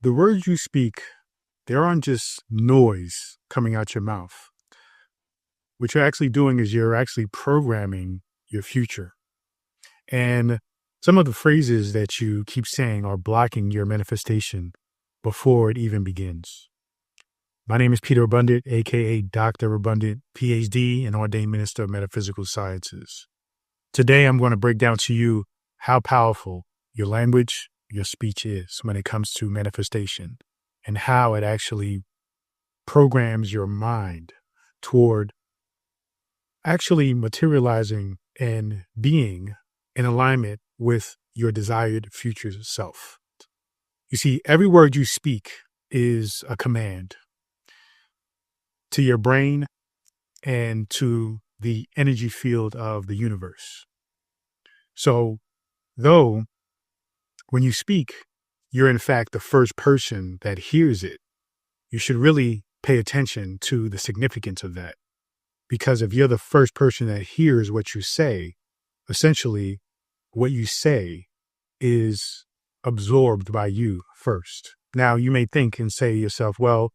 The words you speak, they aren't just noise coming out your mouth. What you're actually doing is you're actually programming your future. And some of the phrases that you keep saying are blocking your manifestation before it even begins. My name is Peter Abundant, aka Dr. Abundant, PhD and ordained minister of metaphysical sciences. Today, I'm going to break down to you how powerful your language, your speech is when it comes to manifestation and how it actually programs your mind toward actually materializing and being in alignment with your desired future self. You see, every word you speak is a command to your brain and to the energy field of the universe. So, though when you speak, you're in fact the first person that hears it, you should really pay attention to the significance of that. Because if you're the first person that hears what you say, essentially what you say is absorbed by you first. Now, you may think and say to yourself, well,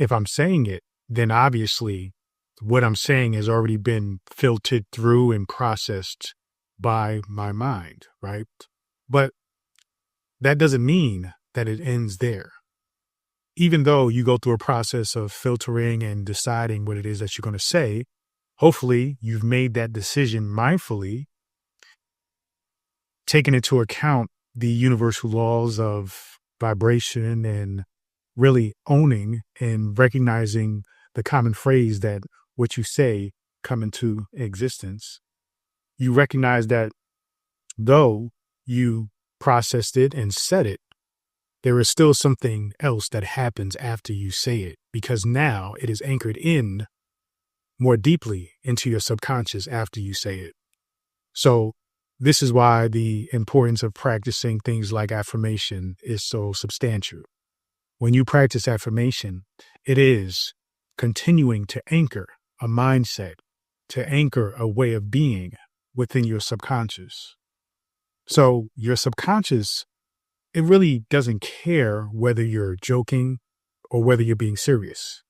if I'm saying it, then obviously what I'm saying has already been filtered through and processed by my mind, right? But that doesn't mean that it ends there. Even though you go through a process of filtering and deciding what it is that you're going to say, hopefully you've made that decision mindfully, taking into account the universal laws of vibration and really owning and recognizing the common phrase that what you say come into existence. You recognize that though you processed it and said it, there is still something else that happens after you say it, because now it is anchored in more deeply into your subconscious after you say it. So this is why the importance of practicing things like affirmation is so substantial. When you practice affirmation, it is continuing to anchor a mindset, to anchor a way of being within your subconscious. So your subconscious, it really doesn't care whether you're joking or whether you're being serious,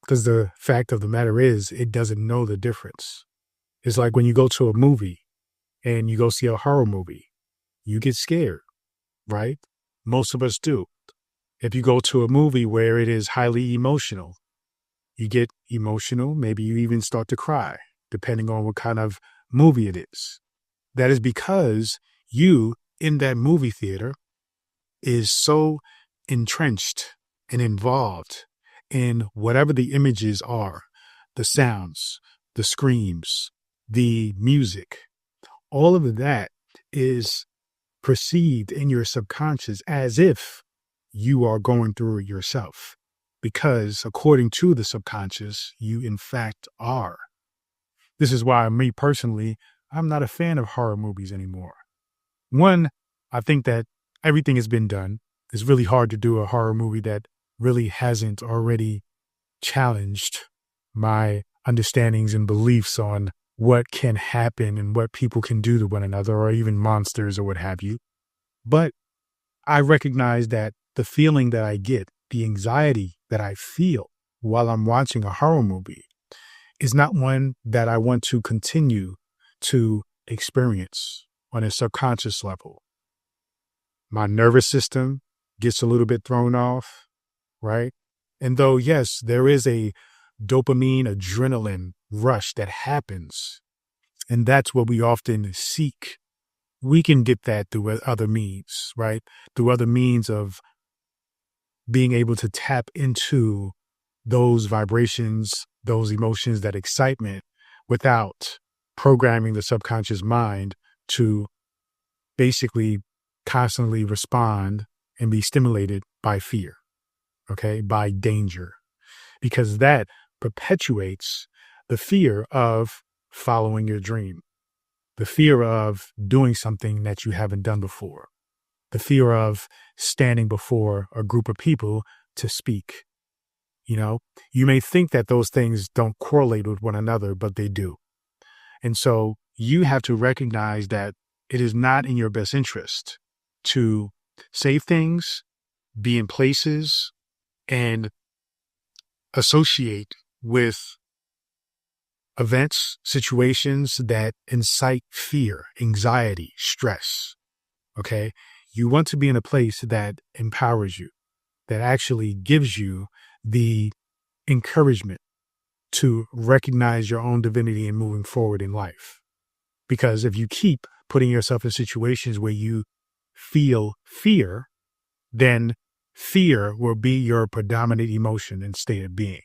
because the fact of the matter is it doesn't know the difference. It's like when you go to a movie and you go see a horror movie, you get scared, right? Most of us do. If you go to a movie where it is highly emotional, you get emotional, maybe you even start to cry, depending on what kind of movie it is. That is because you in that movie theater is so entrenched and involved in whatever the images are, the sounds, the screams, the music. All of that is perceived in your subconscious as if you are going through it yourself, because according to the subconscious, you in fact are. This is why me personally, I'm not a fan of horror movies anymore. One, I think that everything has been done. It's really hard to do a horror movie that really hasn't already challenged my understandings and beliefs on what can happen and what people can do to one another, or even monsters or what have you. But I recognize that the feeling that I get, the anxiety that I feel while I'm watching a horror movie, is not one that I want to continue to experience on a subconscious level. My nervous system gets a little bit thrown off, right? And though, yes, there is a dopamine, adrenaline rush that happens, and that's what we often seek, we can get that through other means, right? Through other means of being able to tap into those vibrations, those emotions, that excitement, without programming the subconscious mind to basically constantly respond and be stimulated by fear, okay, by danger, because that perpetuates the fear of following your dream, the fear of doing something that you haven't done before, the fear of standing before a group of people to speak. You know, you may think that those things don't correlate with one another, but they do. And so you have to recognize that it is not in your best interest to say things be in places and associate with events, situations that incite fear, anxiety, stress. Okay. You want to be in a place that empowers you, that actually gives you the encouragement to recognize your own divinity and moving forward in life. Because if you keep putting yourself in situations where you feel fear, then fear will be your predominant emotion and state of being.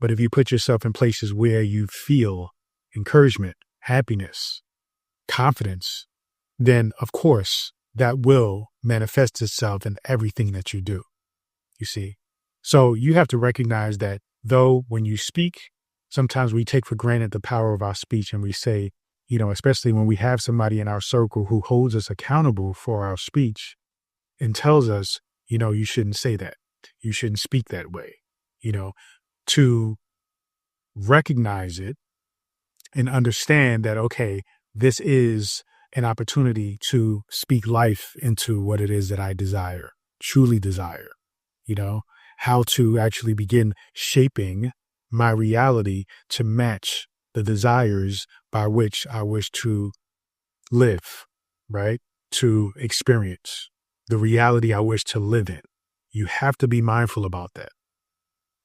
But if you put yourself in places where you feel encouragement, happiness, confidence, then of course that will manifest itself in everything that you do. You see? So you have to recognize that though when you speak, sometimes we take for granted the power of our speech and we say, especially when we have somebody in our circle who holds us accountable for our speech and tells us, you shouldn't say that. You shouldn't speak that way, to recognize it and understand that, okay, this is an opportunity to speak life into what it is that I desire, truly desire, how to actually begin shaping my reality to match the desires by which I wish to live, right? To experience the reality I wish to live in. You have to be mindful about that.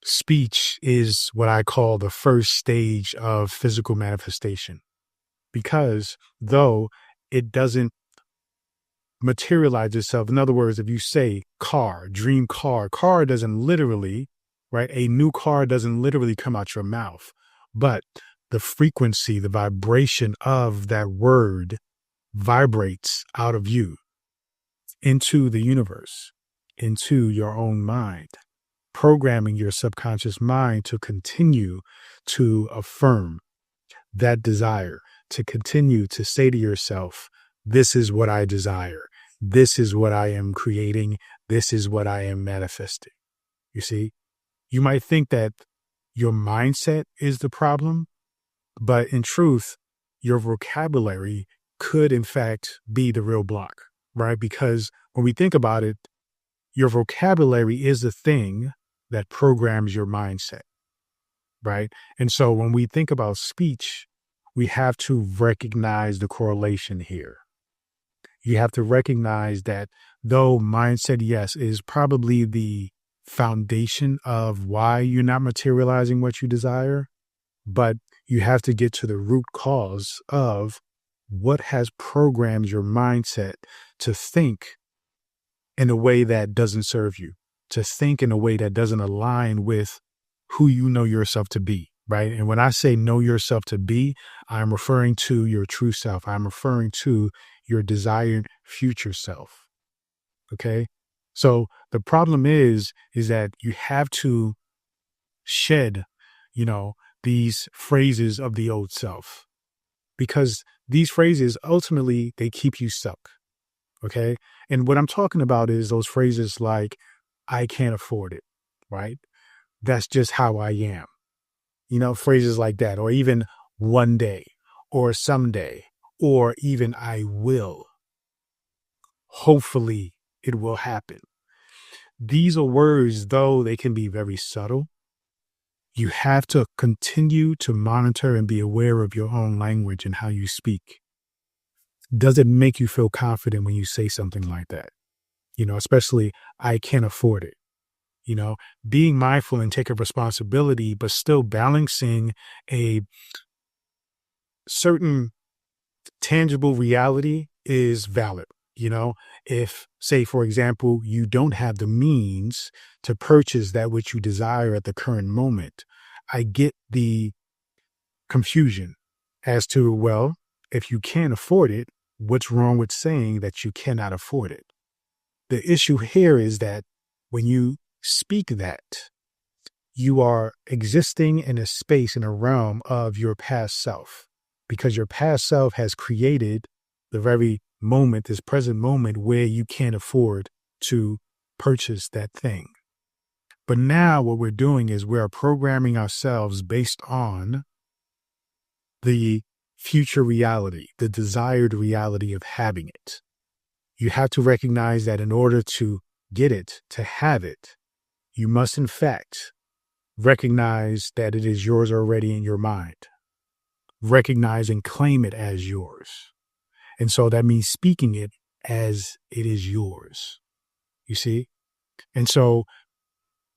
Speech is what I call the first stage of physical manifestation, because though it doesn't materialize itself, in other words, if you say car, dream car doesn't literally, right? A new car doesn't literally come out your mouth, but the frequency, the vibration of that word vibrates out of you into the universe, into your own mind, programming your subconscious mind to continue to affirm that desire, to continue to say to yourself, this is what I desire. This is what I am creating. This is what I am manifesting. You see, you might think that your mindset is the problem, but in truth, your vocabulary could in fact be the real block, right? Because when we think about it, your vocabulary is the thing that programs your mindset, right? And so when we think about speech, we have to recognize the correlation here. You have to recognize that though mindset, yes, is probably the foundation of why you're not materializing what you desire, but you have to get to the root cause of what has programmed your mindset to think in a way that doesn't serve you, to think in a way that doesn't align with who you know yourself to be, right? And when I say know yourself to be, I'm referring to your true self. I'm referring to your desired future self. Okay. So the problem is that you have to shed, these phrases of the old self, because these phrases ultimately, they keep you stuck. Okay. And what I'm talking about is those phrases like, I can't afford it, right? That's just how I am. Phrases like that, or even one day or someday, or even I will. Hopefully it will happen. These are words, though they can be very subtle. You have to continue to monitor and be aware of your own language and how you speak. Does it make you feel confident when you say something like that? Especially, I can't afford it. Being mindful and taking responsibility, but still balancing a certain tangible reality is valid. If, say, for example, you don't have the means to purchase that which you desire at the current moment, I get the confusion as to, well, if you can't afford it, what's wrong with saying that you cannot afford it? The issue here is that when you speak that, you are existing in a space, in a realm of your past self, because your past self has created the very moment, this present moment, where you can't afford to purchase that thing. But now what we're doing is we're programming ourselves based on the future reality, the desired reality of having it. You have to recognize that in order to get it, to have it, you must in fact recognize that it is yours already in your mind. Recognize and claim it as yours. And so that means speaking it as it is yours. You see? And so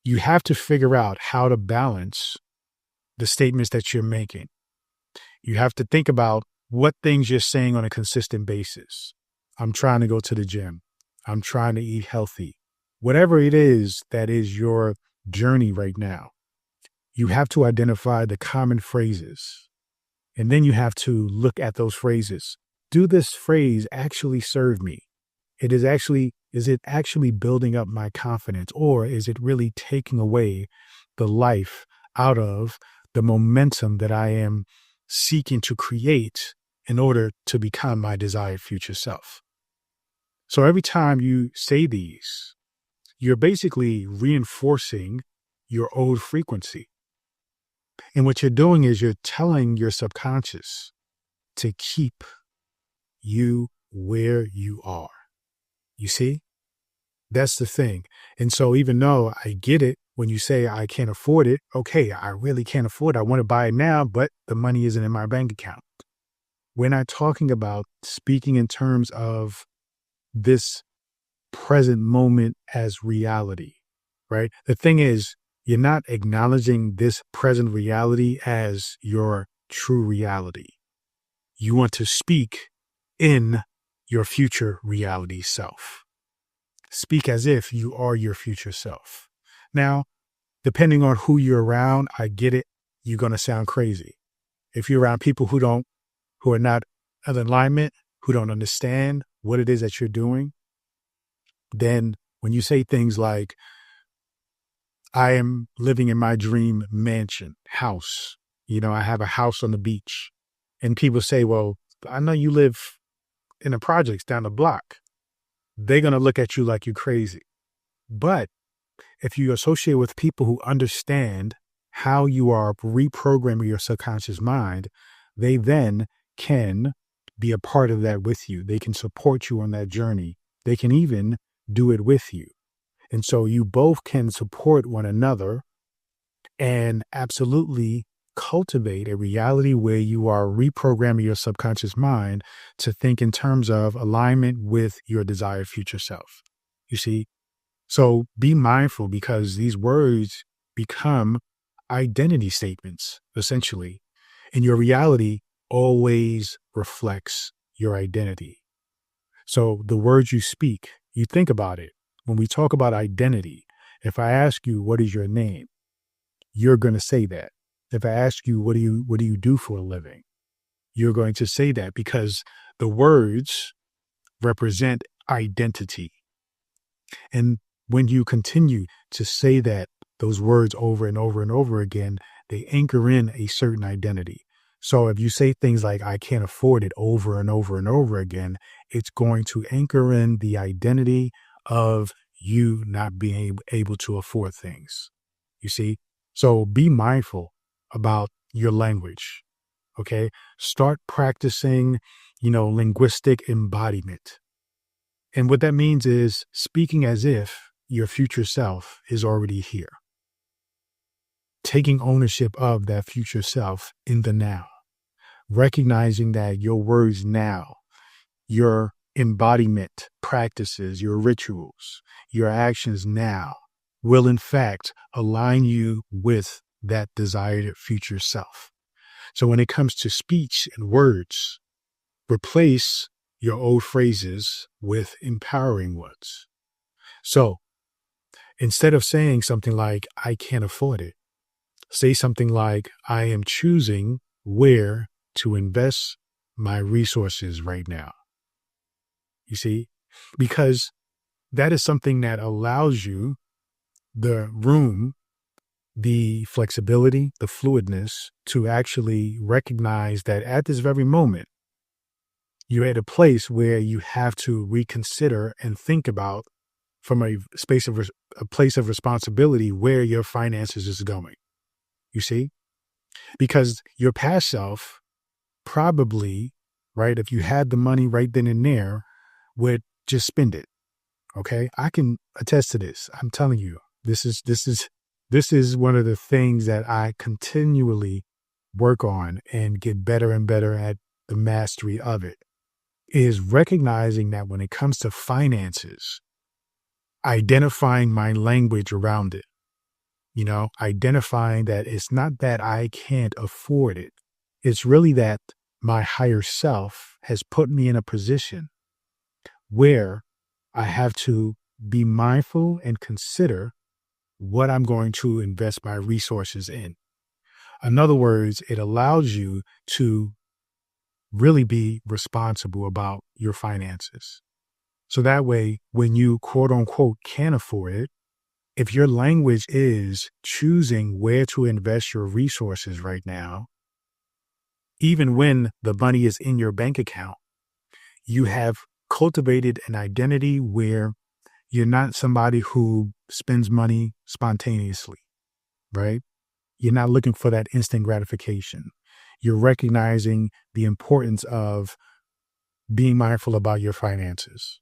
you have to figure out how to balance the statements that you're making. You have to think about what things you're saying on a consistent basis. I'm trying to go to the gym. I'm trying to eat healthy. Whatever it is that is your journey right now, you have to identify the common phrases. And then you have to look at those phrases. Do this phrase actually serve me? Is it actually building up my confidence, or is it really taking away the life out of the momentum that I am seeking to create in order to become my desired future self? So every time you say these, you're basically reinforcing your old frequency. And what you're doing is you're telling your subconscious to keep you where you are. You see? That's the thing. And so even though I get it when you say I can't afford it, okay, I really can't afford it. I want to buy it now, but the money isn't in my bank account. We're not talking about speaking in terms of this present moment as reality, right? The thing is, you're not acknowledging this present reality as your true reality. You want to speak in your future reality self. Speak as if you are your future self. Now, depending on who you're around, I get it, you're going to sound crazy. If you're around people who are not in alignment, who don't understand what it is that you're doing, then when you say things like, I am living in my dream mansion, house, I have a house on the beach, and people say, well, I know you live in the projects down the block. They're going to look at you like you're crazy. But if you associate with people who understand how you are reprogramming your subconscious mind, they then can be a part of that with you. They can support you on that journey. They can even do it with you. And so you both can support one another and absolutely cultivate a reality where you are reprogramming your subconscious mind to think in terms of alignment with your desired future self. You see? So be mindful, because these words become identity statements, essentially, and your reality always reflects your identity. So the words you speak, you think about it. When we talk about identity, if I ask you, what is your name? You're going to say that. If I ask you, what do you do for a living? You're going to say that, because the words represent identity. And when you continue to say those words over and over and over again, they anchor in a certain identity. So if you say things like, I can't afford it over and over and over again, it's going to anchor in the identity of you not being able to afford things. You see? So be mindful about your language. Okay? Start practicing, linguistic embodiment. And what that means is speaking as if your future self is already here. Taking ownership of that future self in the now. Recognizing that your words now, your embodiment practices, your rituals, your actions now will in fact align you with that desired future self. So when it comes to speech and words, replace your old phrases with empowering ones. So instead of saying something like, I can't afford it, say something like, I am choosing where to invest my resources right now. You see, because that is something that allows you the room, the flexibility, the fluidness to actually recognize that at this very moment, you're at a place where you have to reconsider and think about from a place of responsibility where your finances is going. You see, because your past self probably, right, if you had the money right then and there, would just spend it. Okay. I can attest to this. I'm telling you, this is one of the things that I continually work on and get better and better at the mastery of it, is recognizing that when it comes to finances, identifying my language around it, identifying that it's not that I can't afford it. It's really that my higher self has put me in a position where I have to be mindful and consider what I'm going to invest my resources in. In other words, it allows you to really be responsible about your finances. So that way, when you quote unquote can afford it, if your language is choosing where to invest your resources right now, even when the money is in your bank account, you have cultivated an identity where you're not somebody who spends money spontaneously, right? You're not looking for that instant gratification. You're recognizing the importance of being mindful about your finances.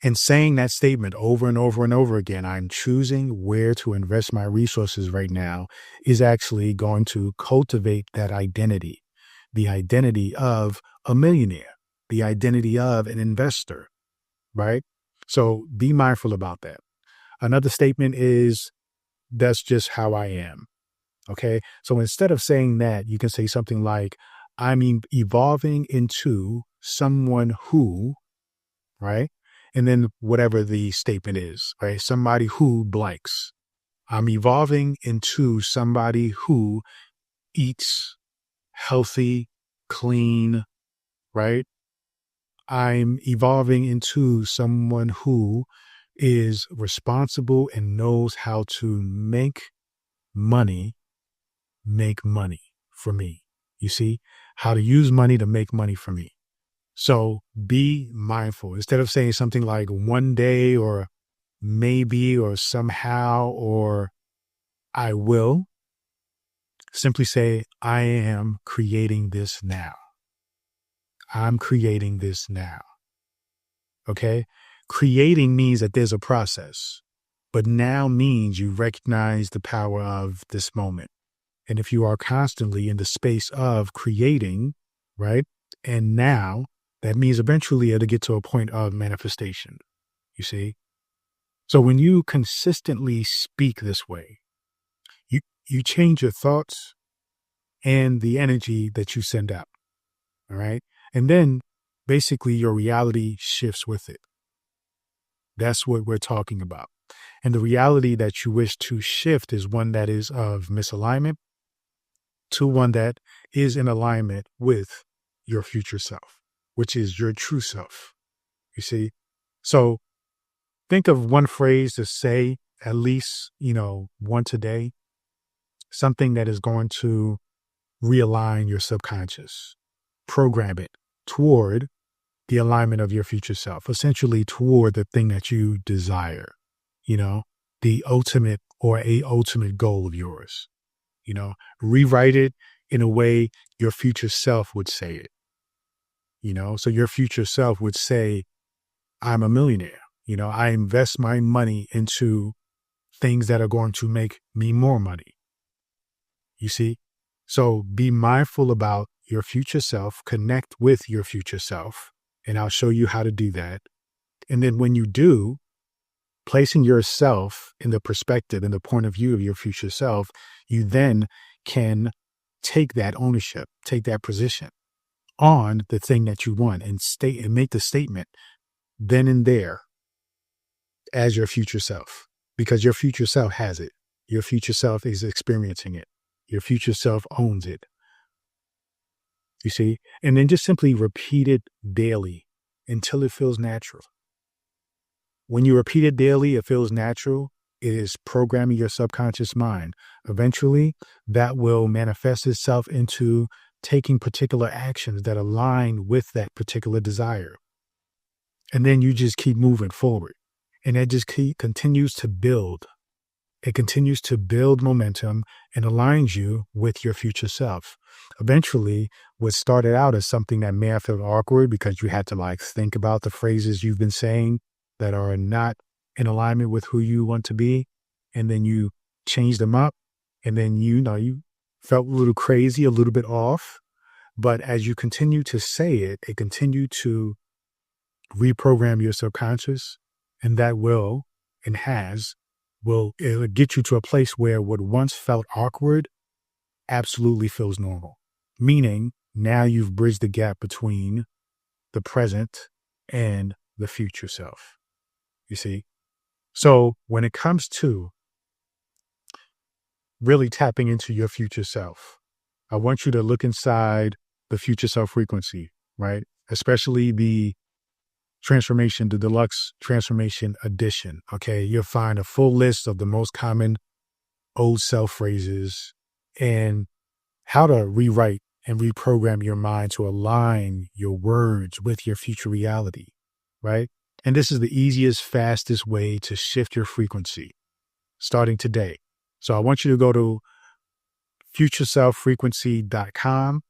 And saying that statement over and over and over again, I'm choosing where to invest my resources right now, is actually going to cultivate that identity, the identity of a millionaire, the identity of an investor, right? So be mindful about that. Another statement is, that's just how I am. Okay. So instead of saying that, you can say something like, I'm evolving into someone who, right? And then whatever the statement is, right? Somebody who blanks. I'm evolving into somebody who eats healthy, clean, right? I'm evolving into someone who is responsible and knows how to money, make money for me. You see, how to use money to make money for me. So be mindful. Instead of saying something like one day or maybe or somehow or I will, simply say, I am creating this now. I'm creating this now. Okay. Creating means that there's a process, but now means you recognize the power of this moment. And if you are constantly in the space of creating, right? And now, that means eventually it'll get to a point of manifestation. You see? So when you consistently speak this way, you change your thoughts and the energy that you send out. All right. And then basically your reality shifts with it. That's what we're talking about. And the reality that you wish to shift is one that is of misalignment to one that is in alignment with your future self, which is your true self. You see? So think of one phrase to say at least, once a day, something that is going to realign your subconscious, program it toward the alignment of your future self, essentially toward the thing that you desire, the ultimate or a ultimate goal of yours, rewrite it in a way your future self would say it, so your future self would say, I'm a millionaire. I invest my money into things that are going to make me more money. You see? So be mindful about your future self, connect with your future self, and I'll show you how to do that. And then when you do, placing yourself in the perspective and the point of view of your future self, you then can take that ownership, take that position on the thing that you want and state and make the statement then and there as your future self, because your future self has it. Your future self is experiencing it. Your future self owns it. You see? And then just simply repeat it daily until it feels natural. When you repeat it daily, it feels natural. It is programming your subconscious mind. Eventually, that will manifest itself into taking particular actions that align with that particular desire. And then you just keep moving forward. And it just continues to build. It continues to build momentum and aligns you with your future self. Eventually, what started out as something that may have felt awkward because you had to think about the phrases you've been saying that are not in alignment with who you want to be, and then you change them up, and then you felt a little crazy, a little bit off. But as you continue to say it, it continue to reprogram your subconscious, and that will and has will it'll get you to a place where what once felt awkward absolutely feels normal. Meaning now you've bridged the gap between the present and the future self. You see? So when it comes to really tapping into your future self, I want you to look inside the future self frequency, right? Especially the deluxe transformation edition. Okay. You'll find a full list of the most common old self phrases and how to rewrite and reprogram your mind to align your words with your future reality, right? And this is the easiest, fastest way to shift your frequency starting today. So I want you to go to futureselffrequency.com,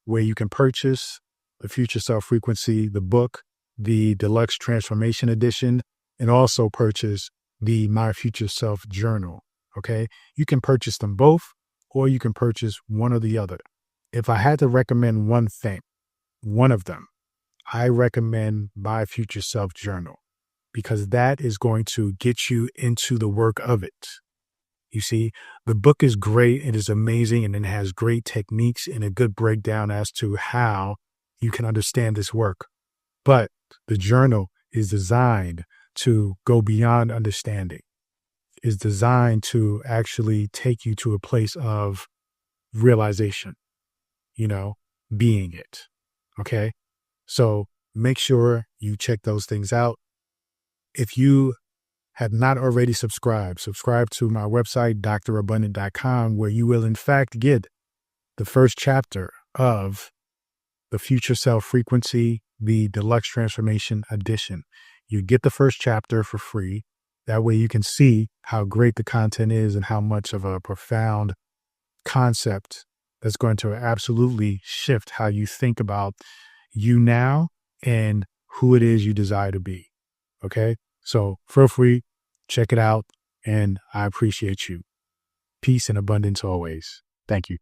where you can purchase the Future Self Frequency, the book, the Deluxe Transformation Edition, and also purchase the My Future Self Journal. Okay. You can purchase them both, or you can purchase one or the other. If I had to recommend one of them, I recommend My Future Self Journal, because that is going to get you into the work of it. You see, the book is great. It is amazing. And it has great techniques and a good breakdown as to how you can understand this work. But the journal is designed to go beyond understanding. Is designed to actually take you to a place of realization, being it. Okay. So make sure you check those things out. If you have not already subscribe to my website, drabundant.com, where you will in fact get the first chapter of the Future Self Frequency, the Deluxe Transformation Edition. You get the first chapter for free. That way you can see how great the content is and how much of a profound concept that's going to absolutely shift how you think about you now and who it is you desire to be. Okay. So feel free, check it out. And I appreciate you. Peace and abundance always. Thank you.